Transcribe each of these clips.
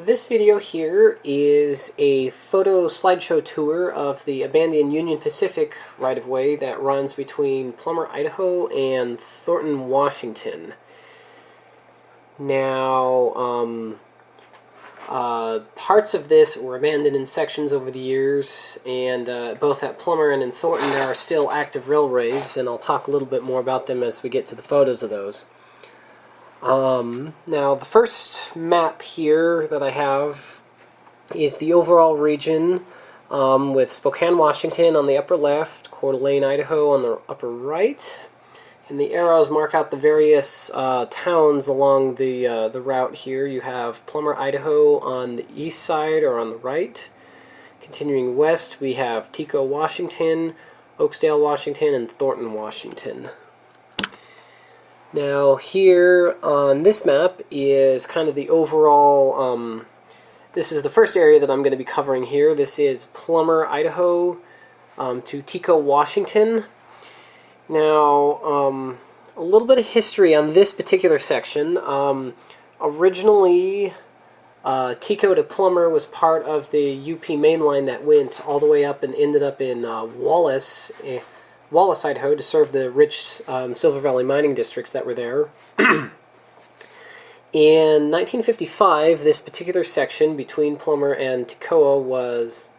This video here is a photo slideshow tour of the abandoned Union Pacific right-of-way that runs between Plummer, Idaho and Thornton, Washington. Now, parts of this were abandoned in sections over the years, and both at Plummer and in Thornton there are still active railways, and I'll talk a little bit more about them as we get to the photos of those. Now, the first map here that I have is the overall region with Spokane, Washington on the upper left, Coeur d'Alene, Idaho on the upper right, and the arrows mark out the various towns along the route here. You have Plummer, Idaho on the east side or on the right. Continuing west, we have Tico, Washington, Oaks Dale, Washington, and Thornton, Washington. Now here on this map is kind of the overall, this is the first area that I'm going to be covering here. This is Plummer, Idaho to Tico, Washington. Now, a little bit of history on this particular section. Originally, Tico to Plummer was part of the Yupi main line that went all the way up and ended up in Wallace, Idaho, to serve the rich Silver Valley mining districts that were there. In 1955, this particular section between Plummer and Tico was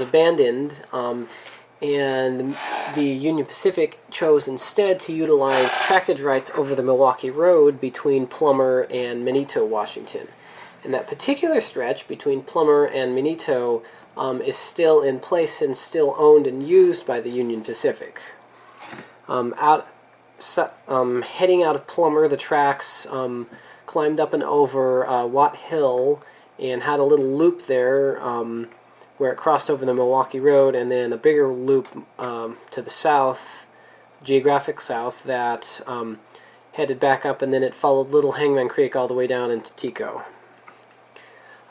abandoned, and the Union Pacific chose instead to utilize trackage rights over the Milwaukee Road between Plummer and Minito, Washington. And that particular stretch between Plummer and Minito is still in place and still owned and used by the Union Pacific. Heading out of Plummer, the tracks climbed up and over Watt Hill and had a little loop there where it crossed over the Milwaukee Road, and then a bigger loop to the south, geographic south, that headed back up, and then it followed Little Hangman Creek all the way down into Tico.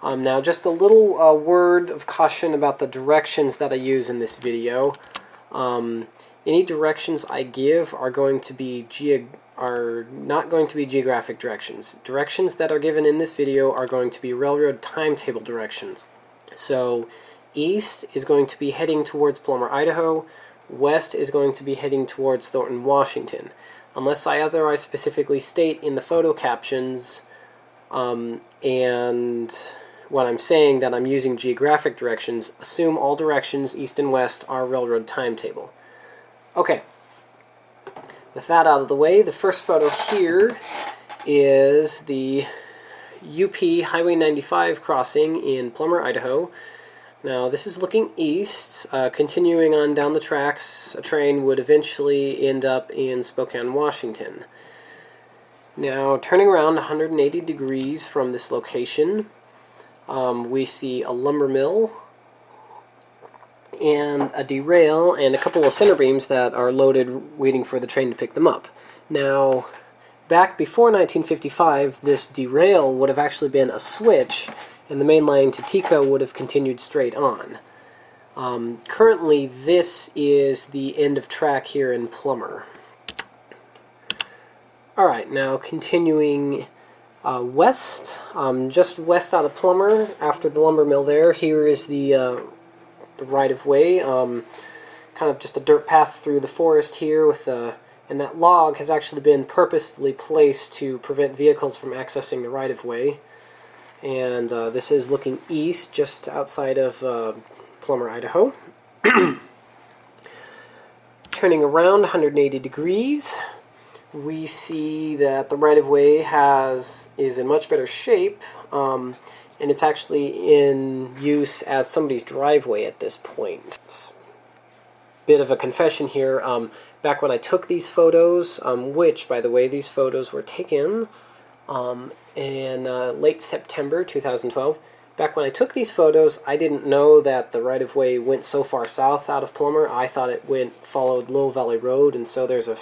Now, just a little word of caution about the directions that I use in this video. Any directions I give are going to be not going to be geographic directions. Directions that are given in this video are going to be railroad timetable directions. So, east is going to be heading towards Plummer, Idaho. West is going to be heading towards Thornton, Washington. Unless I otherwise specifically state in the photo captions, and when I'm saying that I'm using geographic directions, assume all directions, east and west, are railroad timetable. Okay, with that out of the way, the first photo here is the UP Highway 95 crossing in Plummer, Idaho. Now, this is looking east. Continuing on down the tracks, a train would eventually end up in Spokane, Washington. Now, turning around 180 degrees from this location, we see a lumber mill and a derail and a couple of center beams that are loaded waiting for the train to pick them up. Now, back before 1955, this derail would have actually been a switch, and the main line to Tico would have continued straight on. Currently, this is the end of track here in Plummer. Alright, now continuing west, just west out of Plummer, after the lumber mill there, here is the right-of-way, kind of just a dirt path through the forest here, with and that log has actually been purposefully placed to prevent vehicles from accessing the right-of-way. And this is looking east, just outside of Plummer, Idaho. Turning around 180 degrees, we see that the right-of-way is in much better shape, and it's actually in use as somebody's driveway at this point. It's a bit of a confession here. Back when I took these photos, which, by the way, these photos were taken in late September 2012. Back when I took these photos, I didn't know that the right-of-way went so far south out of Plummer. I thought it followed Little Valley Road, and so there's a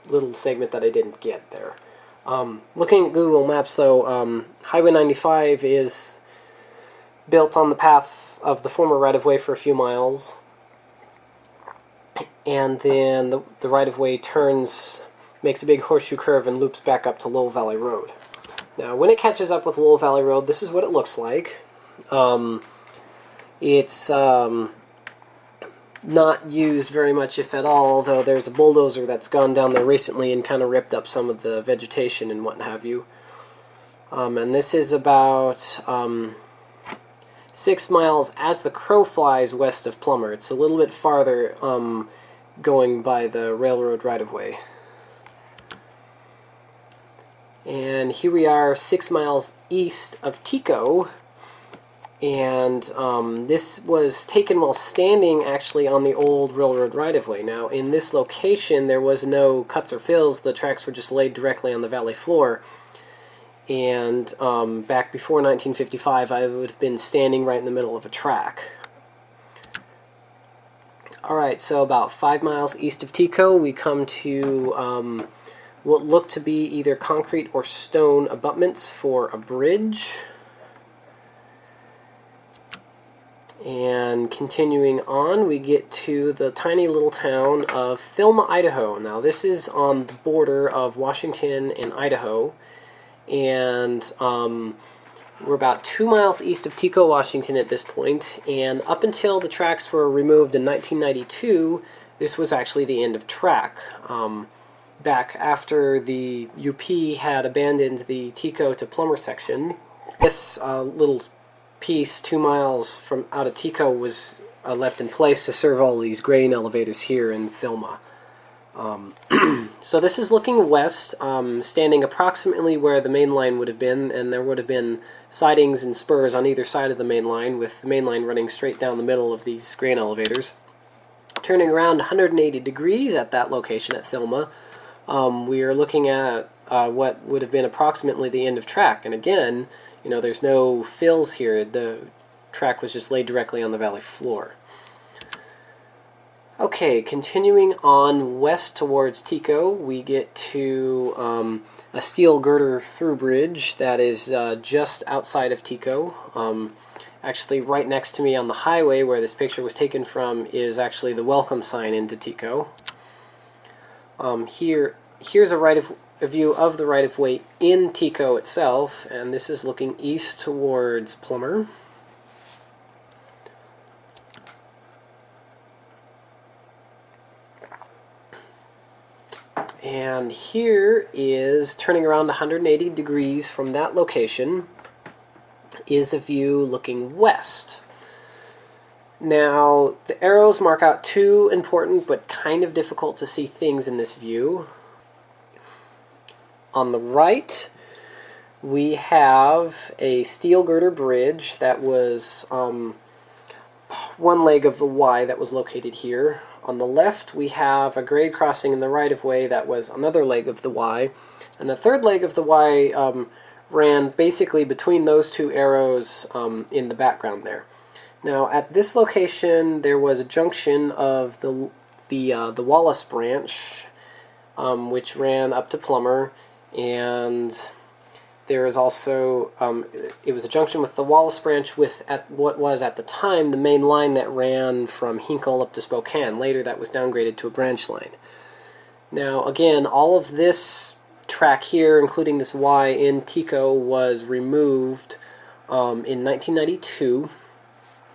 little segment that I didn't get there. Looking at Google Maps, though, Highway 95 is built on the path of the former right-of-way for a few miles, and then the right-of-way makes a big horseshoe curve and loops back up to Little Valley Road. Now, when it catches up with Wolf Valley Road, this is what it looks like. It's not used very much, if at all, though there's a bulldozer that's gone down there recently and kind of ripped up some of the vegetation and what have you. And this is about 6 miles as the crow flies west of Plummer. It's a little bit farther going by the railroad right-of-way. And here we are 6 miles east of Tico, and this was taken while standing actually on the old railroad right-of-way. Now, in this location, there was no cuts or fills. The tracks were just laid directly on the valley floor. And back before 1955, I would have been standing right in the middle of a track. Alright, so about 5 miles east of Tico, we come to what look to be either concrete or stone abutments for a bridge. And continuing on, we get to the tiny little town of Thelma, Idaho. Now, this is on the border of Washington and Idaho, and we're about 2 miles east of Tico, Washington at this point, and up until the tracks were removed in 1992, this was actually the end of track. Back after the UP had abandoned the Tico to Plummer section, this little piece 2 miles from out of Tico was left in place to serve all these grain elevators here in Thelma. So this is looking west, standing approximately where the main line would have been, and there would have been sidings and spurs on either side of the main line, with the main line running straight down the middle of these grain elevators. Turning around 180 degrees at that location at Thelma, we are looking at what would have been approximately the end of track, and again, you know, there's no fills here. The track was just laid directly on the valley floor. Okay, continuing on west towards Tico, we get to a steel girder through bridge that is just outside of Tico. Actually, right next to me on the highway where this picture was taken from is actually the welcome sign into Tico. Here's a view of the right-of-way in Tico itself, and this is looking east towards Plummer. And here is, turning around 180 degrees from that location, is a view looking west. Now, the arrows mark out two important but kind of difficult to see things in this view. On the right, we have a steel girder bridge that was one leg of the Y that was located here. On the left, we have a grade crossing in the right-of-way that was another leg of the Y. And the third leg of the Y ran basically between those two arrows in the background there. Now, at this location, there was a junction of the Wallace branch, which ran up to Plummer, and there is also, it was a junction with the Wallace branch with what was at the time the main line that ran from Hinkle up to Spokane. Later that was downgraded to a branch line. Now again, all of this track here, including this Y in Tico, was removed in 1992.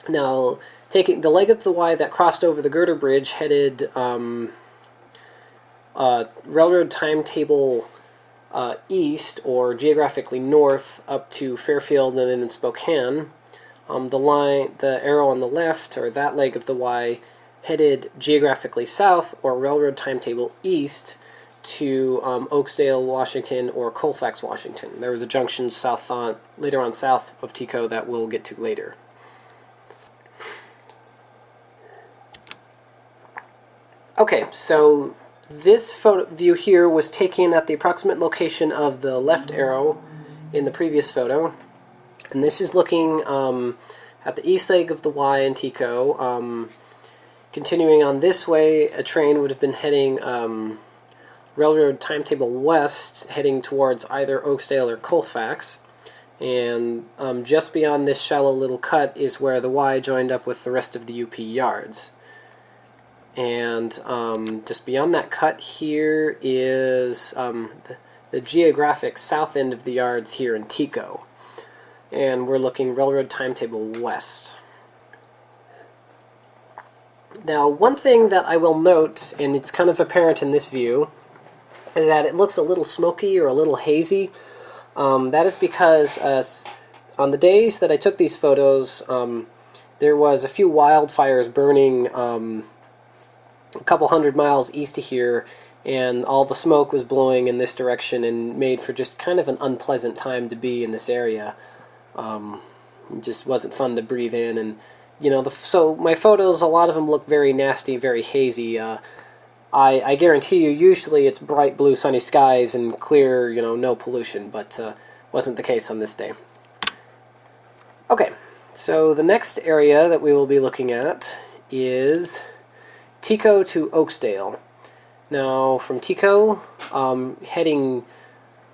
Now, taking the leg of the Y that crossed over the girder bridge headed railroad timetable east, or geographically north, up to Fairfield and then in Spokane. The arrow on the left, or that leg of the Y, headed geographically south, or railroad timetable east, to Oakesdale, Washington, or Colfax, Washington. There was a junction later on south of Tico that we'll get to later. Okay, so this photo view here was taken at the approximate location of the left arrow in the previous photo, and this is looking at the east leg of the Y in Tico. Continuing on this way, a train would have been heading railroad timetable west, heading towards either Oakesdale or Colfax, and just beyond this shallow little cut is where the Y joined up with the rest of the UP yards. And just beyond that cut here is the geographic south end of the yards here in Tico. And we're looking railroad timetable west. Now, one thing that I will note, and it's kind of apparent in this view, is that it looks a little smoky or a little hazy. That is because on the days that I took these photos, there was a few wildfires burning a couple hundred miles east of here, and all the smoke was blowing in this direction and made for just kind of an unpleasant time to be in this area. It just wasn't fun to breathe in, and you know, so my photos, a lot of them look very nasty, very hazy. I guarantee you, usually it's bright blue sunny skies and clear, you know, no pollution, but wasn't the case on this day. Okay, so the next area that we will be looking at is Tico to Oaks Dale. Now, from Tico, heading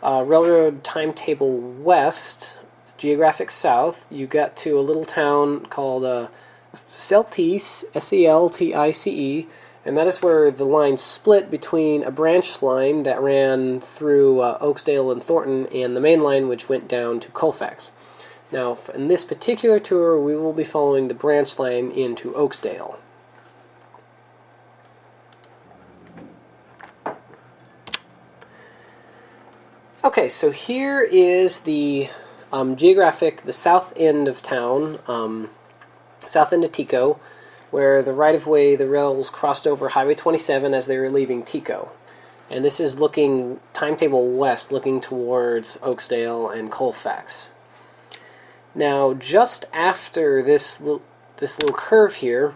railroad timetable west, geographic south, you got to a little town called Seltice, S-E-L-T-I-C-E, and that is where the line split between a branch line that ran through Oaksdale and Thornton and the main line which went down to Colfax. Now, in this particular tour, we will be following the branch line into Oaksdale. Okay, so here is the the south end of town, south end of Tico, where the right-of-way, the rails crossed over Highway 27 as they were leaving Tico. And this is looking timetable west, looking towards Oaksdale and Colfax. Now, just after this little curve here,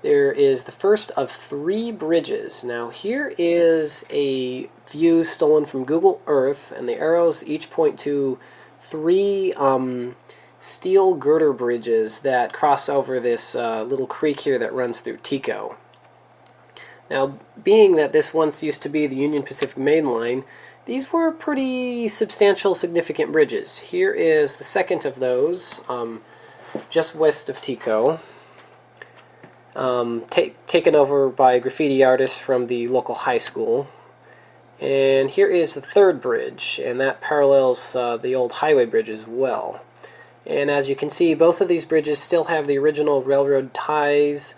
there is the first of 3 bridges. Now, here is a view stolen from Google Earth, and the arrows each point to 3 steel girder bridges that cross over this little creek here that runs through Tico. Now, being that this once used to be the Union Pacific Main Line, these were pretty substantial, significant bridges. Here is the second of those, just west of Tico, taken over by graffiti artists from the local high school. And here is the third bridge, and that parallels the old highway bridge as well. And as you can see, both of these bridges still have the original railroad ties,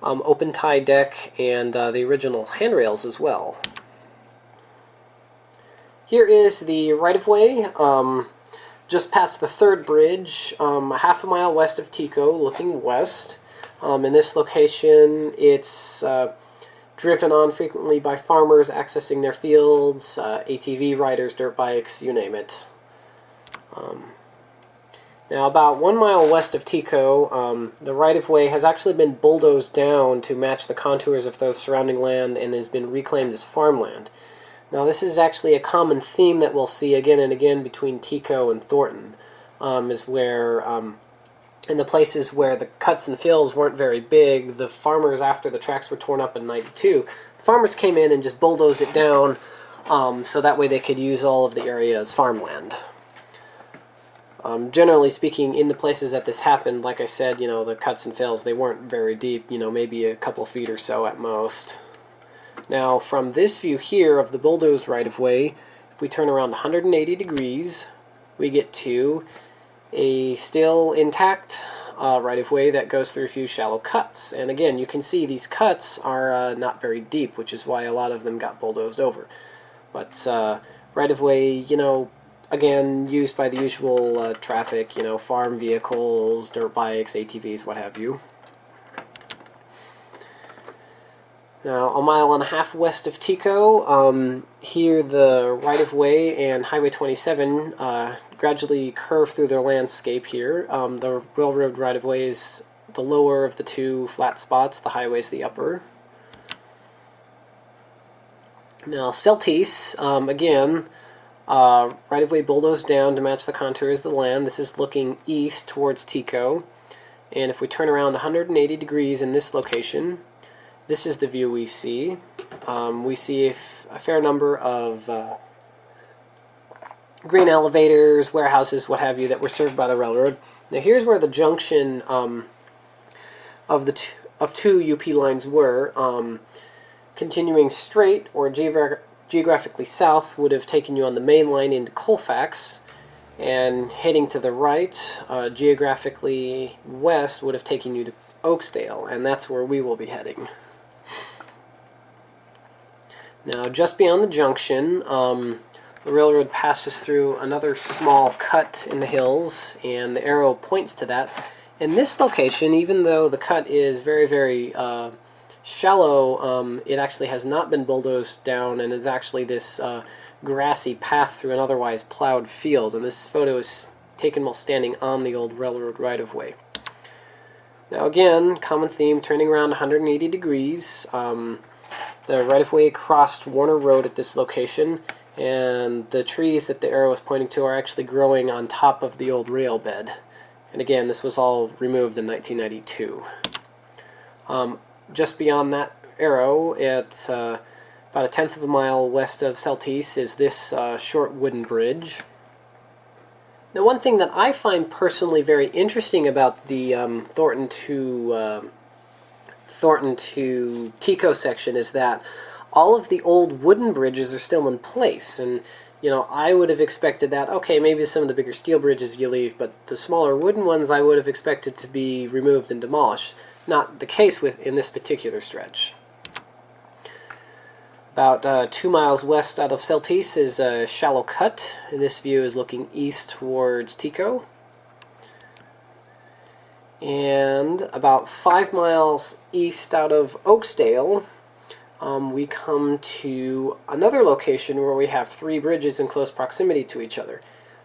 open tie deck, and the original handrails as well. Here is the right-of-way, just past the third bridge, a half a mile west of Tico, looking west. In this location, it's driven on frequently by farmers accessing their fields, ATV riders, dirt bikes, you name it. Now, about 1 mile west of Tico, the right-of-way has actually been bulldozed down to match the contours of the surrounding land and has been reclaimed as farmland. Now, this is actually a common theme that we'll see again and again between Tico and Thornton, is where in the places where the cuts and fills weren't very big, the farmers, after the tracks were torn up in '92, farmers came in and just bulldozed it down so that way they could use all of the area as farmland. Generally speaking, in the places that this happened, like I said, you know, the cuts and fills, they weren't very deep, you know, maybe a couple feet or so at most. Now, from this view here of the bulldozed right-of-way, if we turn around 180 degrees, we get to a still intact right-of-way that goes through a few shallow cuts. And again, you can see these cuts are not very deep, which is why a lot of them got bulldozed over. But right-of-way, you know, again, used by the usual traffic, you know, farm vehicles, dirt bikes, ATVs, what have you. Now, a mile and a half west of Tico, here the right-of-way and Highway 27 gradually curve through their landscape here. The railroad right-of-way is the lower of the 2 flat spots, the highway is the upper. Now, Seltice, again, right-of-way bulldozed down to match the contours of the land. This is looking east towards Tico. And if we turn around 180 degrees in this location, this is the view we see. We see a fair number of grain elevators, warehouses, what have you, that were served by the railroad. Now here's where the junction of 2 UP lines were. Continuing straight, or geographically south would have taken you on the main line into Colfax, and heading to the right, geographically west, would have taken you to Oaksdale, and that's where we will be heading. Now, just beyond the junction, the railroad passes through another small cut in the hills, and the arrow points to that. In this location, even though the cut is very, very shallow, it actually has not been bulldozed down, and it's actually this grassy path through an otherwise plowed field. And this photo is taken while standing on the old railroad right-of-way. Now again, common theme, turning around 180 degrees. The right-of-way crossed Warner Road at this location, and the trees that the arrow is pointing to are actually growing on top of the old rail bed. And again, this was all removed in 1992. Just beyond that arrow, at about a tenth of a mile west of Celtice, is this short wooden bridge. Now, one thing that I find personally very interesting about the Thornton to Tico section is that all of the old wooden bridges are still in place. And you know, I would have expected that, okay, maybe some of the bigger steel bridges you leave, but the smaller wooden ones I would have expected to be removed and demolished. Not the case in this particular stretch. About 2 miles west out of Celtice is a shallow cut, and this view is looking east towards Tico. And about 5 miles east out of Oaksdale, we come to another location where we have 3 bridges in close proximity to each other.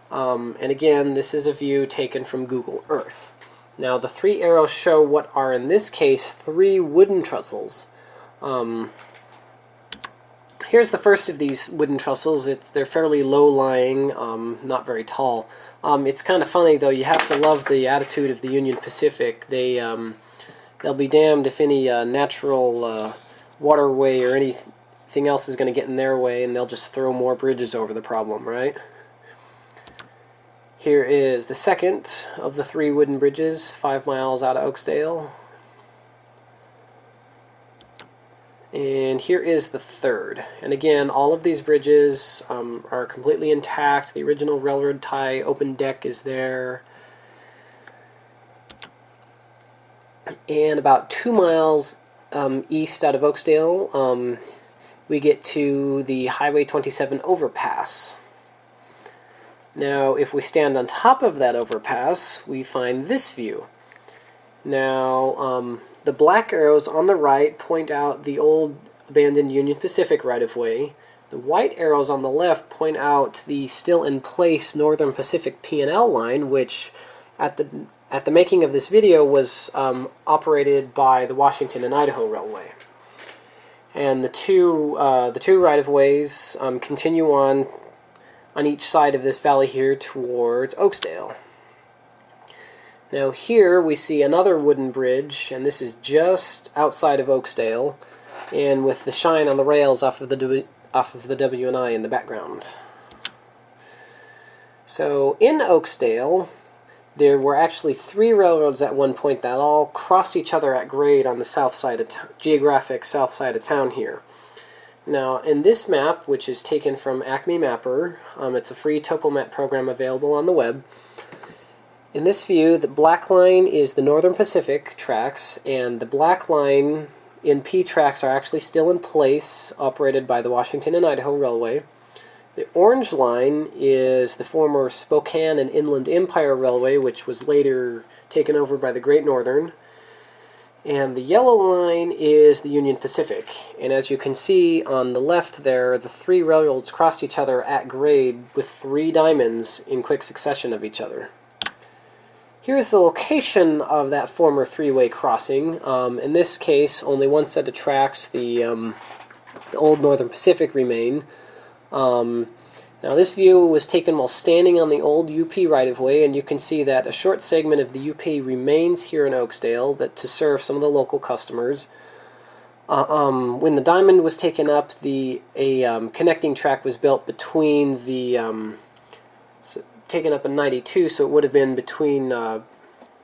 And again, this is a view taken from Google Earth. Now, the 3 arrows show what are, in this case, 3 wooden trestles. Here's the first of these wooden trestles. They're fairly low-lying, not very tall. It's kind of funny, though. You have to love the attitude of the Union Pacific. They'll be damned if any natural waterway or anything else is going to get in their way, and they'll just throw more bridges over the problem, right? Here is the second of the 3 wooden bridges, 5 miles out of Oaksdale. And here is the third. And again, all of these bridges are completely intact. The original railroad tie open deck is there. And about 2 miles east out of Oaksdale, we get to the Highway 27 overpass. Now, if we stand on top of that overpass, we find this view. Now, the black arrows on the right point out the old abandoned Union Pacific right-of-way. The white arrows on the left point out the still in place Northern Pacific P&L line, which at the making of this video was operated by the Washington and Idaho Railway. And the two right-of-ways continue on each side of this valley here towards Oaksdale. Now here we see another wooden bridge, and this is just outside of Oaksdale, and with the shine on the rails off of the W&I in the background. So in Oaksdale, there were actually 3 railroads at one point that all crossed each other at grade on the south side of geographic south side of town here. Now, in this map, which is taken from Acme Mapper, it's a free TopoMap program available on the web. In this view, the black line is the Northern Pacific tracks, and the black line in P tracks are actually still in place, operated by the Washington and Idaho Railway. The orange line is the former Spokane and Inland Empire Railway, which was later taken over by the Great Northern. And the yellow line is the Union Pacific. And as you can see on the left there, the 3 railroads crossed each other at grade with 3 diamonds in quick succession of each other. Here's the location of that former 3-way crossing. In this case, only one set of tracks, the old Northern Pacific, remain. Now this view was taken while standing on the old Yupi right-of-way, and you can see that a short segment of the Yupi remains here in Oaksdale to serve some of the local customers. When the diamond was taken up, a connecting track was built between the taken up in 92, so it would have been between the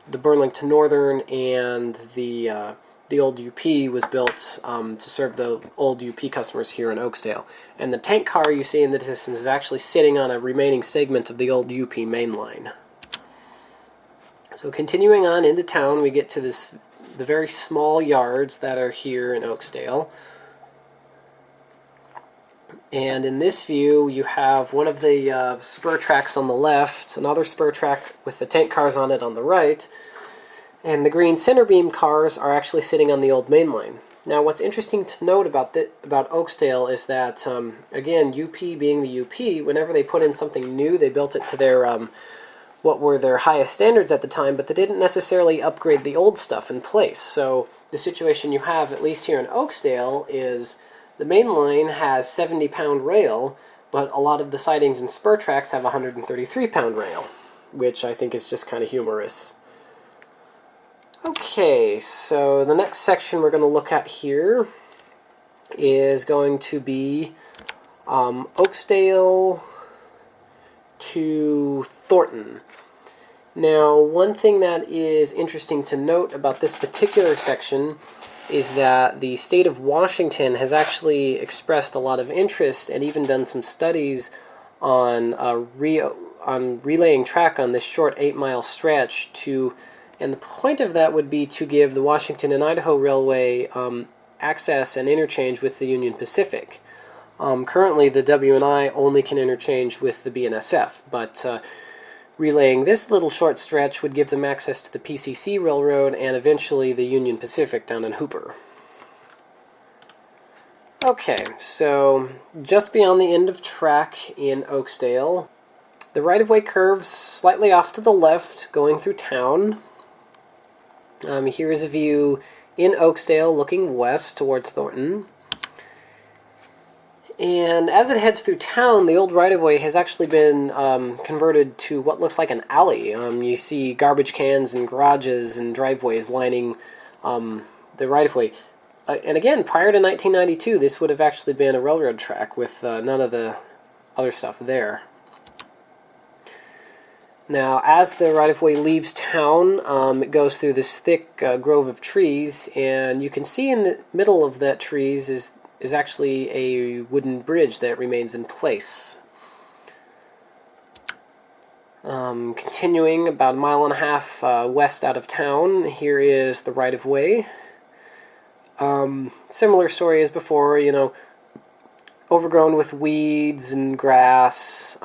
Burlington Northern and the the old UP was built to serve the old UP customers here in Oaksdale. And the tank car you see in the distance is actually sitting on a remaining segment of the old UP main line. So continuing on into town, we get to the very small yards that are here in Oaksdale. And in this view, you have one of the spur tracks on the left, another spur track with the tank cars on it on the right, and the green center beam cars are actually sitting on the old main line. Now, what's interesting to note about Oaksdale is that, again, UP being the UP, whenever they put in something new, they built it to their what were their highest standards at the time, but they didn't necessarily upgrade the old stuff in place. So the situation you have, at least here in Oaksdale, is the main line has 70-pound rail, but a lot of the sidings and spur tracks have 133-pound rail, which I think is just kind of humorous. Okay, so the next section we're going to look at here is going to be Oaksdale to Thornton. Now, one thing that is interesting to note about this particular section is that the state of Washington has actually expressed a lot of interest and even done some studies on relaying track on this short 8-mile stretch and the point of that would be to give the Washington and Idaho Railway access and interchange with the Union Pacific. Currently, the W&I only can interchange with the BNSF, but relaying this little short stretch would give them access to the PCC Railroad and eventually the Union Pacific down in Hooper. Okay, so just beyond the end of track in Oaksdale, the right-of-way curves slightly off to the left going through town. Here is a view in Oaksdale looking west towards Thornton. And as it heads through town, the old right-of-way has actually been converted to what looks like an alley. You see garbage cans and garages and driveways lining the right-of-way. And again, prior to 1992, this would have actually been a railroad track with none of the other stuff there. Now, as the right-of-way leaves town, it goes through this thick grove of trees, and you can see in the middle of that trees is actually a wooden bridge that remains in place. Continuing about 1.5 miles west out of town, here is the right-of-way. Similar story as before, overgrown with weeds and grass.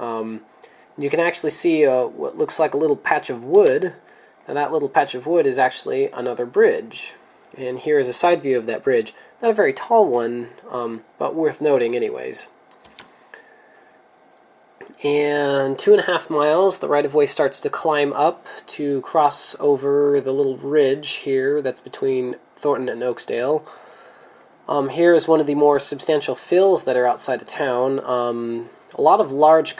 You can actually see what looks like a little patch of wood. Now that little patch of wood is actually another bridge. And here is a side view of that bridge. Not a very tall one, but worth noting anyways. And 2.5 miles, the right-of-way starts to climb up to cross over the little ridge here that's between Thornton and Oaksdale. Here is one of the more substantial fills that are outside of town. A lot of large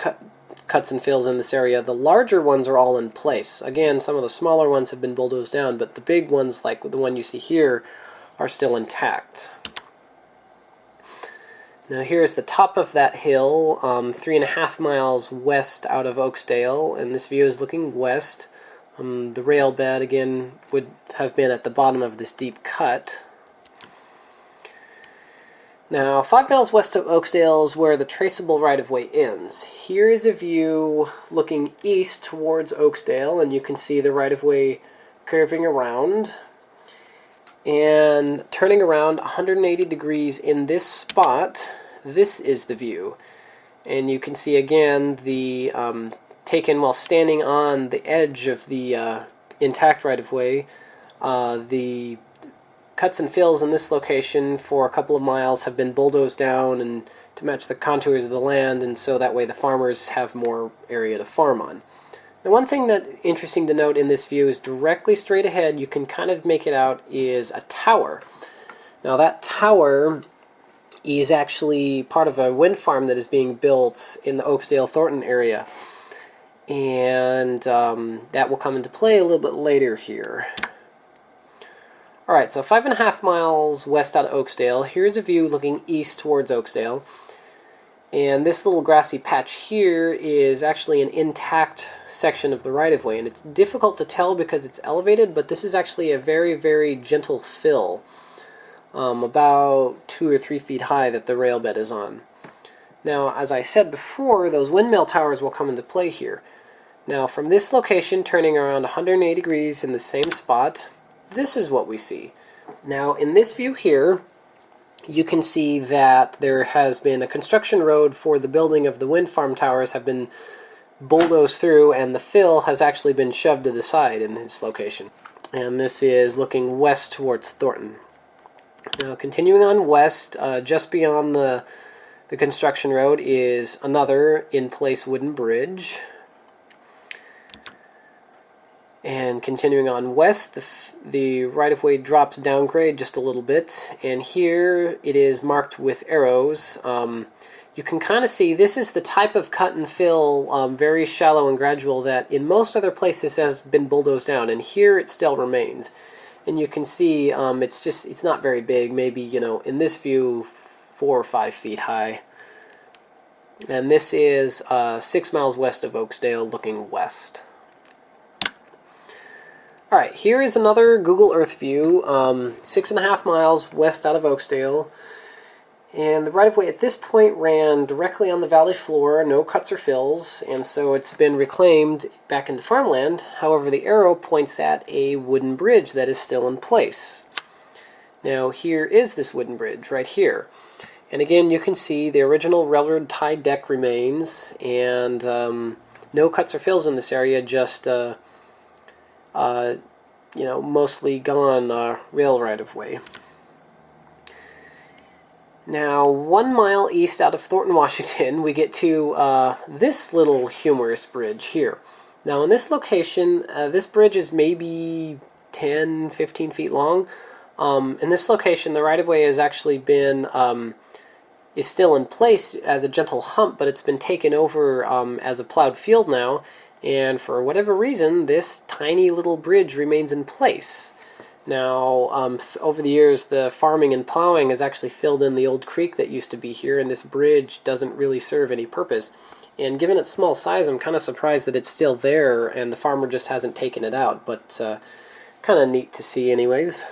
cuts and fills in this area. The larger ones are all in place. Again, some of the smaller ones have been bulldozed down, but the big ones, like the one you see here, are still intact. Now here's the top of that hill, 3.5 miles west out of Oaksdale, and this view is looking west. The rail bed, again, would have been at the bottom of this deep cut. Now, 5 miles west of Oaksdale is where the traceable right-of-way ends. Here is a view looking east towards Oaksdale, and you can see the right-of-way curving around. And turning around 180 degrees in this spot, this is the view. And you can see again the taken while standing on the edge of the intact right-of-way. The cuts and fills in this location for a couple of miles have been bulldozed down and to match the contours of the land, and so that way the farmers have more area to farm on. Now, one thing that's interesting to note in this view is directly straight ahead, you can kind of make it out, is a tower. Now that tower is actually part of a wind farm that is being built in the Oaksdale-Thornton area, and that will come into play a little bit later here. Alright, so 5.5 miles west out of Oaksdale, here's a view looking east towards Oaksdale. And this little grassy patch here is actually an intact section of the right-of-way, and it's difficult to tell because it's elevated, but this is actually a very, very gentle fill, about 2 or 3 feet high that the rail bed is on. Now, as I said before, those windmill towers will come into play here. Now, from this location, turning around 180 degrees in the same spot, this is what we see. Now, in this view here, you can see that there has been a construction road for the building of the wind farm towers have been bulldozed through, and the fill has actually been shoved to the side in this location. And this is looking west towards Thornton. Now, continuing on west, just beyond the construction road is another in-place wooden bridge. And continuing on west, the right-of-way drops downgrade just a little bit, and here it is marked with arrows. You can kind of see this is the type of cut and fill, very shallow and gradual, that in most other places has been bulldozed down, and here it still remains. And you can see it's not very big, maybe, in this view 4 or 5 feet high. And this is 6 miles west of Oaksdale, looking west. Alright, here is another Google Earth view, 6.5 miles west out of Oaksdale. And the right-of-way at this point ran directly on the valley floor, no cuts or fills, and so it's been reclaimed back into farmland. However, the arrow points at a wooden bridge that is still in place. Now, here is this wooden bridge, right here. And again, you can see the original railroad tie deck remains, and no cuts or fills in this area, just mostly gone rail right-of-way. Now, 1 mile east out of Thornton, Washington, we get to this little humorous bridge here. Now, in this location, this bridge is maybe 10, 15 feet long. In this location, the right-of-way has actually been, is still in place as a gentle hump, but it's been taken over as a plowed field now. And for whatever reason, this tiny little bridge remains in place. Now, over the years, the farming and plowing has actually filled in the old creek that used to be here, and this bridge doesn't really serve any purpose. And given its small size, I'm kind of surprised that it's still there, and the farmer just hasn't taken it out, but kind of neat to see anyways.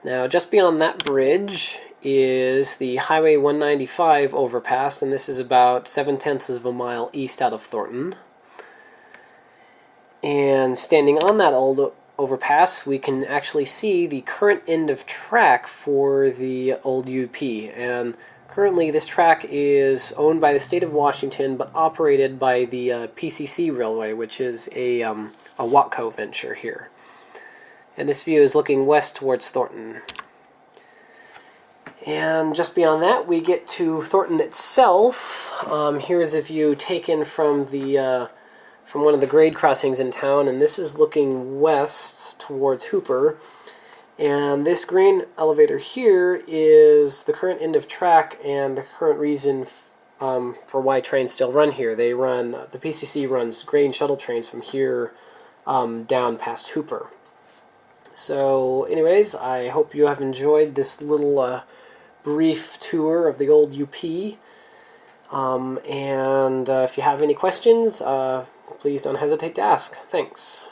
Now, just beyond that bridge is the Highway 195 overpass, and this is about 7/10 of a mile east out of Thornton. And standing on that old overpass, we can actually see the current end of track for the old UP. And currently this track is owned by the state of Washington, but operated by the PCC Railway, which is a Watco venture here. And this view is looking west towards Thornton. And just beyond that, we get to Thornton itself. Here's a view taken from the from one of the grade crossings in town, and this is looking west towards Hooper. And this green elevator here is the current end of track and the current reason for why trains still run here. They run, the PCC runs grain shuttle trains from here down past Hooper. So anyways, I hope you have enjoyed this little brief tour of the old UP. And if you have any questions, please don't hesitate to ask. Thanks.